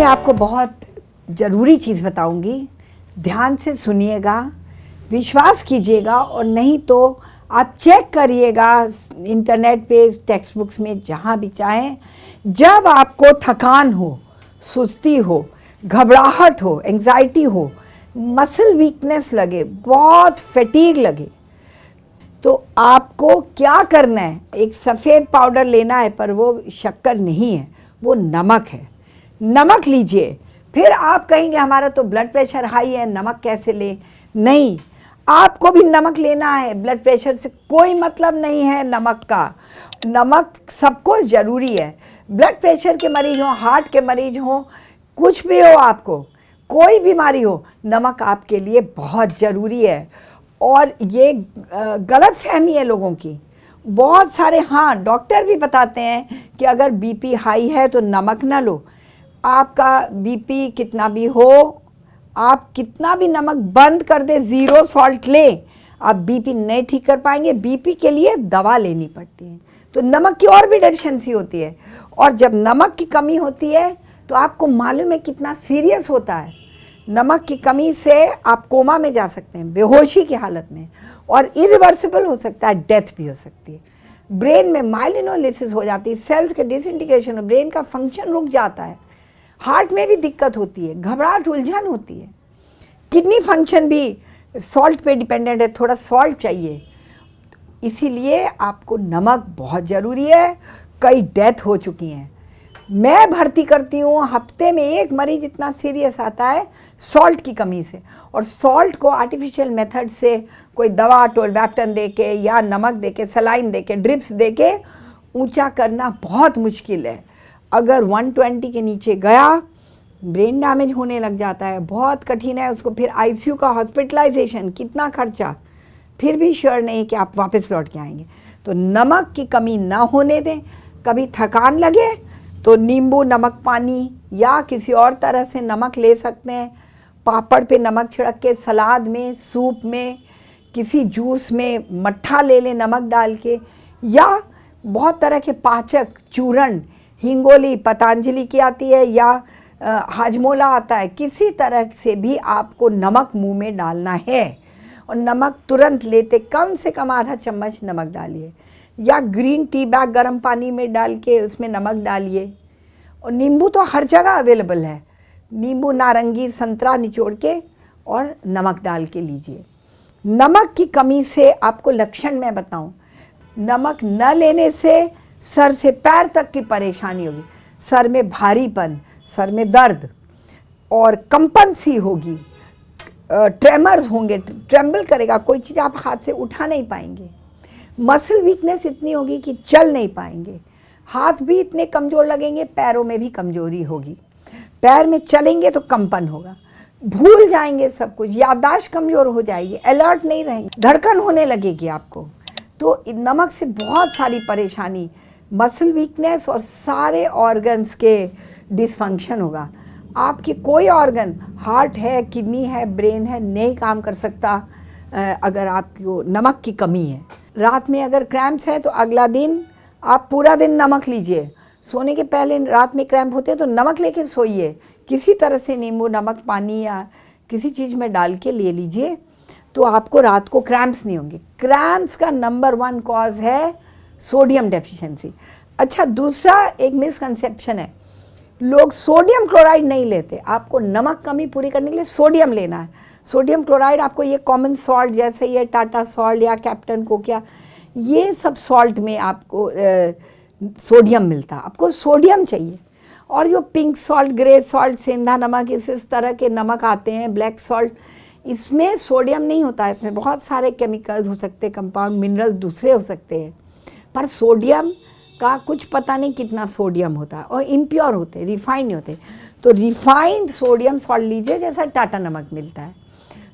आपको बहुत ज़रूरी चीज़ बताऊंगी, ध्यान से सुनिएगा, विश्वास कीजिएगा और नहीं तो आप चेक करिएगा इंटरनेट पे, टेक्स्ट बुक्स में, जहाँ भी चाहें। जब आपको थकान हो, सुस्ती हो, घबराहट हो, एंजाइटी हो, मसल वीकनेस लगे, बहुत फटीग लगे, तो आपको क्या करना है? एक सफ़ेद पाउडर लेना है, पर वो शक्कर नहीं है, वो नमक है। नमक लीजिए। फिर आप कहेंगे हमारा तो ब्लड प्रेशर हाई है, नमक कैसे लें? नहीं, आपको भी नमक लेना है। ब्लड प्रेशर से कोई मतलब नहीं है नमक का। नमक सबको ज़रूरी है। ब्लड प्रेशर के मरीज हों, हार्ट के मरीज हों, कुछ भी हो, आपको कोई बीमारी हो, नमक आपके लिए बहुत ज़रूरी है। और ये गलत फहमी है लोगों की, बहुत सारे। हाँ, डॉक्टर भी बताते हैं कि अगर बीपी हाई है तो नमक ना लो। आपका बीपी कितना भी हो, आप कितना भी नमक बंद कर दे, ज़ीरो सॉल्ट ले, आप बीपी नहीं ठीक कर पाएंगे। बीपी के लिए दवा लेनी पड़ती है। तो नमक की और भी डेफिशिएंसी होती है, और जब नमक की कमी होती है तो आपको मालूम है कितना सीरियस होता है। नमक की कमी से आप कोमा में जा सकते हैं, बेहोशी की हालत में, और इरिवर्सिबल हो सकता है, डेथ भी हो सकती है। ब्रेन में माइलिनोलिसिस हो जाती है, सेल्स के डिसइंटीग्रेशन, ब्रेन का फंक्शन रुक जाता है। हार्ट में भी दिक्कत होती है, घबराहट, उलझन होती है। किडनी फंक्शन भी सॉल्ट पे डिपेंडेंट है, थोड़ा सॉल्ट चाहिए। इसीलिए आपको नमक बहुत ज़रूरी है। कई डेथ हो चुकी हैं, मैं भर्ती करती हूँ, हफ्ते में एक मरीज इतना सीरियस आता है सॉल्ट की कमी से। और सॉल्ट को आर्टिफिशियल मेथड से कोई दवा, टोल्वैप्टन दे के या नमक दे के, सलाइन दे के, ड्रिप्स दे के ऊँचा करना बहुत मुश्किल है। अगर 120 के नीचे गया, ब्रेन डैमेज होने लग जाता है, बहुत कठिन है। उसको फिर आईसीयू का हॉस्पिटलाइजेशन, कितना खर्चा, फिर भी श्योर नहीं कि आप वापस लौट के आएंगे। तो नमक की कमी ना होने दें। कभी थकान लगे तो नींबू नमक पानी या किसी और तरह से नमक ले सकते हैं। पापड़ पे नमक छिड़क के, सलाद में, सूप में, किसी जूस में मट्ठा ले लें नमक डाल के, या बहुत तरह के पाचक चूर्ण, हिंगोली पतंजलि की आती है, या हाजमोला आता है, किसी तरह से भी आपको नमक मुंह में डालना है। और नमक तुरंत लेते कम से कम आधा चम्मच नमक डालिए, या ग्रीन टी बैग गर्म पानी में डाल के उसमें नमक डालिए। और नींबू तो हर जगह अवेलेबल है, नींबू, नारंगी, संतरा निचोड़ के और नमक डाल के लीजिए। नमक की कमी से आपको लक्षण मैं बताऊं, नमक न लेने से सर से पैर तक की परेशानी होगी। सर में भारीपन, सर में दर्द और कंपन सी होगी, ट्रेमर्स होंगे, ट्रेम्बल करेगा, कोई चीज़ आप हाथ से उठा नहीं पाएंगे। मसल वीकनेस इतनी होगी कि चल नहीं पाएंगे। हाथ भी इतने कमज़ोर लगेंगे, पैरों में भी कमज़ोरी होगी। पैर में चलेंगे तो कंपन होगा, भूल जाएंगे सब कुछ, याददाश्त कमज़ोर हो जाएगी, अलर्ट नहीं रहेंगे, धड़कन होने लगेगी आपको। तो नमक से बहुत सारी परेशानी, मसल वीकनेस और सारे ऑर्गन्स के डिसफंक्शन होगा। आपकी कोई ऑर्गन, हार्ट है, किडनी है, ब्रेन है, नहीं काम कर सकता अगर आपको नमक की कमी है। रात में अगर क्रैम्प्स है तो अगला दिन आप पूरा दिन नमक लीजिए। सोने के पहले रात में क्रैम्प होते हैं तो नमक लेके सोइए, किसी तरह से नींबू नमक पानी या किसी चीज़ में डाल के ले लीजिए, तो आपको रात को क्रैम्प्स नहीं होंगे। क्रैम्प्स का नंबर 1 कॉज है सोडियम डेफिशिएंसी। अच्छा, दूसरा एक मिसकंसेप्शन है, लोग सोडियम क्लोराइड नहीं लेते। आपको नमक कमी पूरी करने के लिए सोडियम लेना है। सोडियम क्लोराइड आपको ये कॉमन सॉल्ट, जैसे ये टाटा सॉल्ट या कैप्टन कोकिया, ये सब सॉल्ट में आपको सोडियम मिलता है। आपको सोडियम चाहिए। और जो पिंक सॉल्ट, ग्रे सॉल्ट, सेंधा नमक, इस तरह के नमक आते हैं, ब्लैक सॉल्ट, इसमें सोडियम नहीं होता है। इसमें बहुत सारे केमिकल्स हो सकते हैं, कंपाउंड मिनरल दूसरे हो सकते हैं, पर सोडियम का कुछ पता नहीं कितना सोडियम होता है, और इम्प्योर होते हैं, रिफाइंड नहीं होते। तो रिफाइंड सोडियम सॉल्ट लीजिए, जैसा टाटा नमक मिलता है।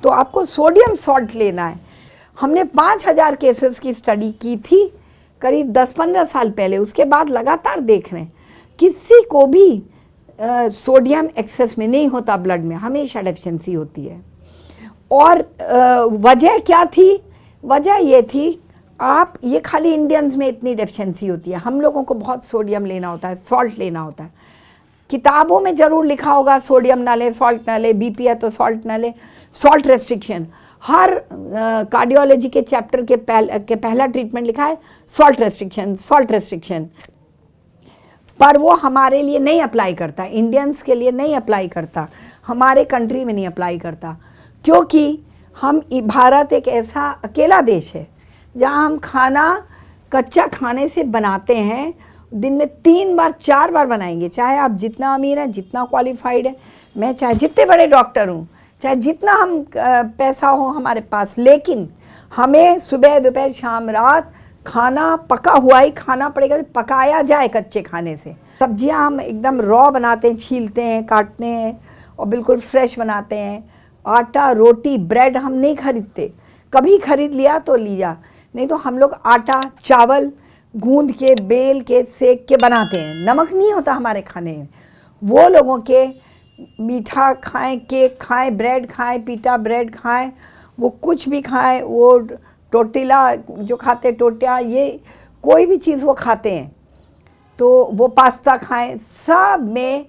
तो आपको सोडियम सॉल्ट लेना है। हमने 5000 केसेस की स्टडी की थी करीब 10-15 साल पहले, उसके बाद लगातार देख रहे हैं किसी को भी सोडियम एक्सेस में नहीं होता, ब्लड में हमेशा डेफिशिएंसी होती है। और वजह क्या थी? वजह ये थी, आप ये खाली इंडियंस में इतनी डेफिशिएंसी होती है, हम लोगों को बहुत सोडियम लेना होता है, सॉल्ट लेना होता है। किताबों में ज़रूर लिखा होगा सोडियम ना ले, सॉल्ट ना ले, बीपी है तो सॉल्ट ना ले, सॉल्ट रेस्ट्रिक्शन। हर कार्डियोलॉजी के चैप्टर के पहला ट्रीटमेंट लिखा है सॉल्ट रेस्ट्रिक्शन, सॉल्ट रेस्ट्रिक्शन। पर वो हमारे लिए नहीं अप्लाई करता, इंडियंस के लिए नहीं अप्लाई करता, हमारे कंट्री में नहीं अप्लाई करता, क्योंकि भारत एक ऐसा अकेला देश है जहाँ हम खाना कच्चा खाने से बनाते हैं। दिन में 3 बार 4 बार बनाएंगे, चाहे आप जितना अमीर हैं, जितना क्वालिफाइड है, मैं चाहे जितने बड़े डॉक्टर हूँ, चाहे जितना हम पैसा हो हमारे पास, लेकिन हमें सुबह दोपहर शाम रात खाना पका हुआ ही खाना पड़ेगा, जो पकाया जाए कच्चे खाने से। सब्जियां हम एकदम रॉ बनाते हैं, छीलते हैं, काटते हैं और बिल्कुल फ्रेश बनाते हैं। आटा, रोटी, ब्रेड हम नहीं खरीदते, कभी खरीद लिया तो लिया, नहीं तो हम लोग आटा चावल गूंद के, बेल के, सेक के बनाते हैं। नमक नहीं होता हमारे खाने में। वो लोगों के मीठा खाएं, केक खाएं, ब्रेड खाएं, पीटा ब्रेड खाएं, वो कुछ भी खाएं, वो टोटिला जो खाते, टोटिया, ये कोई भी चीज़ वो खाते हैं, तो वो पास्ता खाएं, सब में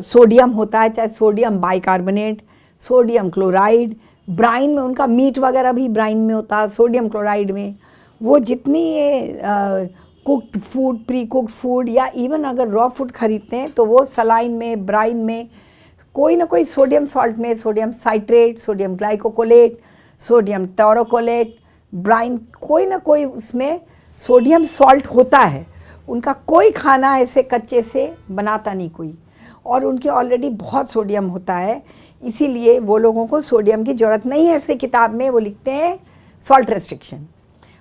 सोडियम होता है, चाहे sodium bicarbonate, sodium chloride, brine में उनका मीट वगैरह भी ब्राइन में होता है, सोडियम क्लोराइड में। वो जितनी ये cooked food, pre cooked food या इवन अगर रॉ फूड खरीदते हैं तो वो सलाइन में, ब्राइन में कोई ना कोई सोडियम सॉल्ट में, sodium citrate, sodium glycocholate, sodium taurocholate, brine, कोई ना कोई उसमें सोडियम सॉल्ट होता है। उनका कोई खाना ऐसे कच्चे से बनाता नहीं कोई, और उनके ऑलरेडी बहुत सोडियम होता है, इसीलिए वो लोगों को सोडियम की ज़रूरत नहीं है। इसलिए किताब में वो लिखते हैं सॉल्ट रेस्ट्रिक्शन।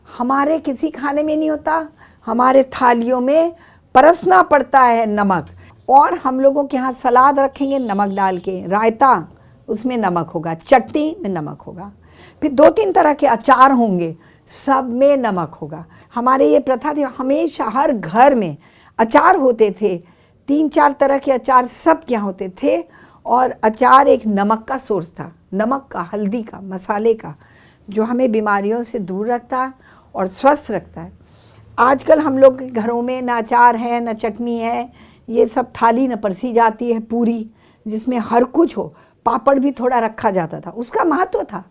हमारे किसी खाने में नहीं होता, हमारे थालियों में परसना पड़ता है नमक। और हम लोगों के यहाँ सलाद रखेंगे नमक डाल के, रायता उसमें नमक होगा, चटनी में नमक होगा, फिर 2-3 तरह के अचार होंगे, सब में नमक होगा। हमारे ये प्रथा थी, हमेशा हर घर में अचार होते थे, 3-4 तरह के अचार सब क्या होते थे, और अचार एक नमक का सोर्स था, नमक का, हल्दी का, मसाले का, जो हमें बीमारियों से दूर रखता है और स्वस्थ रखता है। आजकल हम लोग के घरों में ना अचार है, ना चटनी है, ये सब थाली न परसी जाती है पूरी, जिसमें हर कुछ हो। पापड़ भी थोड़ा रखा जाता था, उसका महत्व था।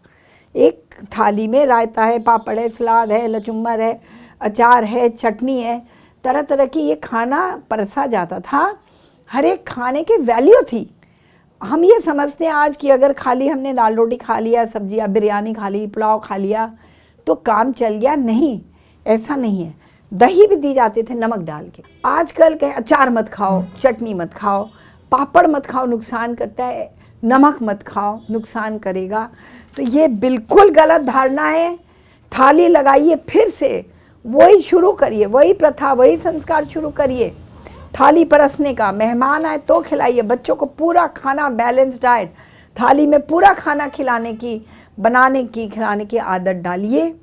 एक थाली में रायता है, पापड़ है, सलाद है, लचुम्बर है, अचार है, चटनी है, तरह तरह की ये खाना परसा जाता था। हर एक खाने की वैल्यू थी। हम ये समझते हैं आज कि अगर खाली हमने दाल रोटी खा लिया, सब्जी या बिरयानी खा ली, पुलाव खा लिया तो काम चल गया। नहीं, ऐसा नहीं है। दही भी दी जाते थे नमक डाल के। आजकल के अचार मत खाओ, चटनी मत खाओ, पापड़ मत खाओ, नुकसान करता है, नमक मत खाओ, नुकसान करेगा। तो ये बिल्कुल गलत धारणा है। थाली लगाइए, फिर से वही शुरू करिए, वही प्रथा, वही संस्कार शुरू करिए, थाली परसने का। मेहमान आए तो खिलाइए, बच्चों को पूरा खाना, बैलेंस डाइट, थाली में पूरा खाना खिलाने की, बनाने की, खिलाने की आदत डालिए।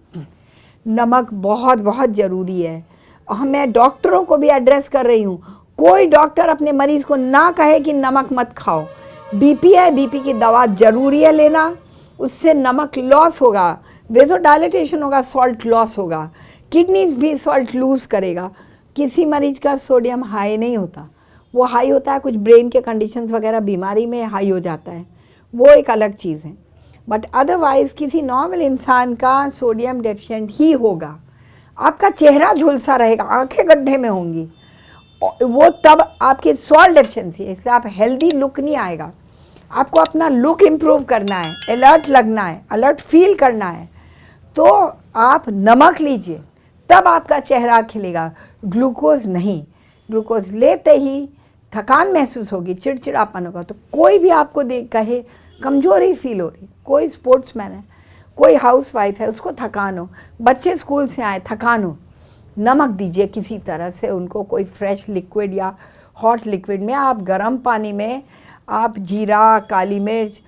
नमक बहुत बहुत ज़रूरी है। मैं डॉक्टरों को भी एड्रेस कर रही हूँ, कोई डॉक्टर अपने मरीज़ को ना कहे कि नमक मत खाओ। बीपी है, बीपी की दवा ज़रूरी है लेना, उससे नमक लॉस होगा, वेज़ोडाइलेटेशन होगा, सॉल्ट लॉस होगा, किडनीज भी सॉल्ट लूज़ करेगा। किसी मरीज का सोडियम हाई नहीं होता, वो हाई होता है कुछ ब्रेन के कंडीशंस वगैरह बीमारी में हाई हो जाता है, वो एक अलग चीज़ है। बट अदरवाइज़ किसी नॉर्मल इंसान का सोडियम डेफिशिएंट ही होगा। आपका चेहरा झुलसा रहेगा, आंखें गड्ढे में होंगी, वो तब आपकी सॉल्ट डेफिशिएंसी है, इसलिए आप हेल्दी लुक नहीं आएगा। आपको अपना लुक इम्प्रूव करना है, अलर्ट लगना है, अलर्ट फील करना है, तो आप नमक लीजिए, तब आपका चेहरा खिलेगा। ग्लूकोज नहीं, ग्लूकोज लेते ही थकान महसूस होगी, चिड़चिड़ापन होगा। तो कोई भी आपको देख कहे कमजोरी फील हो रही, कोई स्पोर्ट्समैन है, कोई हाउसवाइफ है, उसको थकान हो, बच्चे स्कूल से आए थकान हो, नमक दीजिए किसी तरह से उनको, कोई फ्रेश लिक्विड या हॉट लिक्विड में। आप गर्म पानी में आप जीरा, काली मिर्च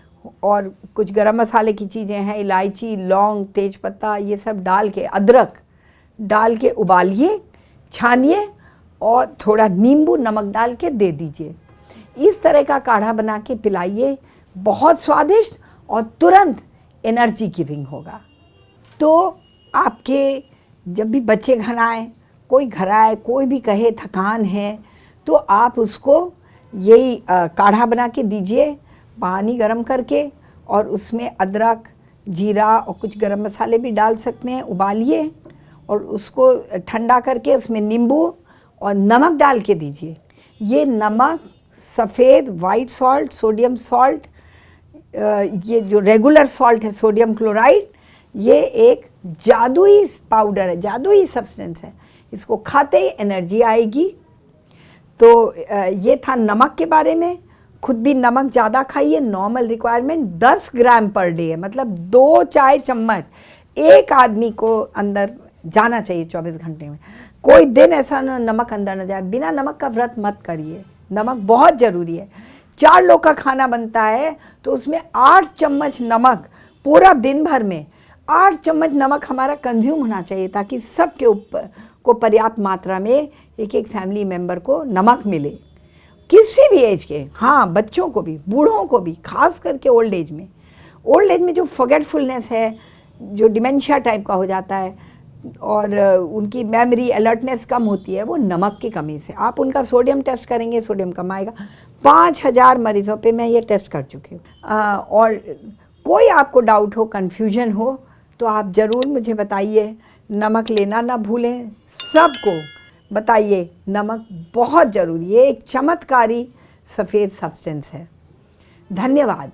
और कुछ गरम मसाले की चीज़ें हैं, इलायची, लौंग, तेज़पत्ता, ये सब डाल के, अदरक डाल के उबालिए, छानिए और थोड़ा नींबू नमक डाल के दे दीजिए। इस तरह का काढ़ा बना के पिलाइए, बहुत स्वादिष्ट और तुरंत एनर्जी गिविंग होगा। तो आपके जब भी बच्चे घर आए, कोई घर आए, कोई भी कहे थकान है, तो आप उसको यही काढ़ा बना के दीजिए पानी गर्म करके, और उसमें अदरक, जीरा और कुछ गरम मसाले भी डाल सकते हैं, उबालिए और उसको ठंडा करके उसमें नींबू और नमक डाल के दीजिए। ये नमक, सफ़ेद वाइट सॉल्ट, सोडियम सॉल्ट, ये जो रेगुलर सॉल्ट है सोडियम क्लोराइड, ये एक जादुई पाउडर है, जादुई सब्सटेंस है। इसको खाते ही एनर्जी आएगी। तो ये था नमक के बारे में। खुद भी नमक ज़्यादा खाइए, नॉर्मल रिक्वायरमेंट 10 ग्राम पर डे है, मतलब 2 चाय चम्मच एक आदमी को अंदर जाना चाहिए 24 घंटे में। कोई दिन ऐसा ना नमक अंदर न जाए। बिना नमक का व्रत मत करिए, नमक बहुत ज़रूरी है। 4 लोग का खाना बनता है तो उसमें 8 चम्मच नमक, पूरा दिन भर में 8 चम्मच नमक हमारा कंज्यूम होना चाहिए, ताकि सबके ऊपर को पर्याप्त मात्रा में एक एक फैमिली मेम्बर को नमक मिले, किसी भी एज के। हाँ, बच्चों को भी, बूढ़ों को भी, खास करके ओल्ड एज में। ओल्ड एज में जो फॉरगेटफुलनेस है, जो डिमेंशिया टाइप का हो जाता है और उनकी मेमोरी अलर्टनेस कम होती है, वो नमक की कमी से। आप उनका सोडियम टेस्ट करेंगे, सोडियम कम आएगा। 5000 मरीजों पे मैं ये टेस्ट कर चुकी हूँ। और कोई आपको डाउट हो, कन्फ्यूजन हो, तो आप ज़रूर मुझे बताइए। नमक लेना ना भूलें, सबको बताइए नमक बहुत ज़रूरी है, एक चमत्कारी सफ़ेद सब्सटेंस है। धन्यवाद।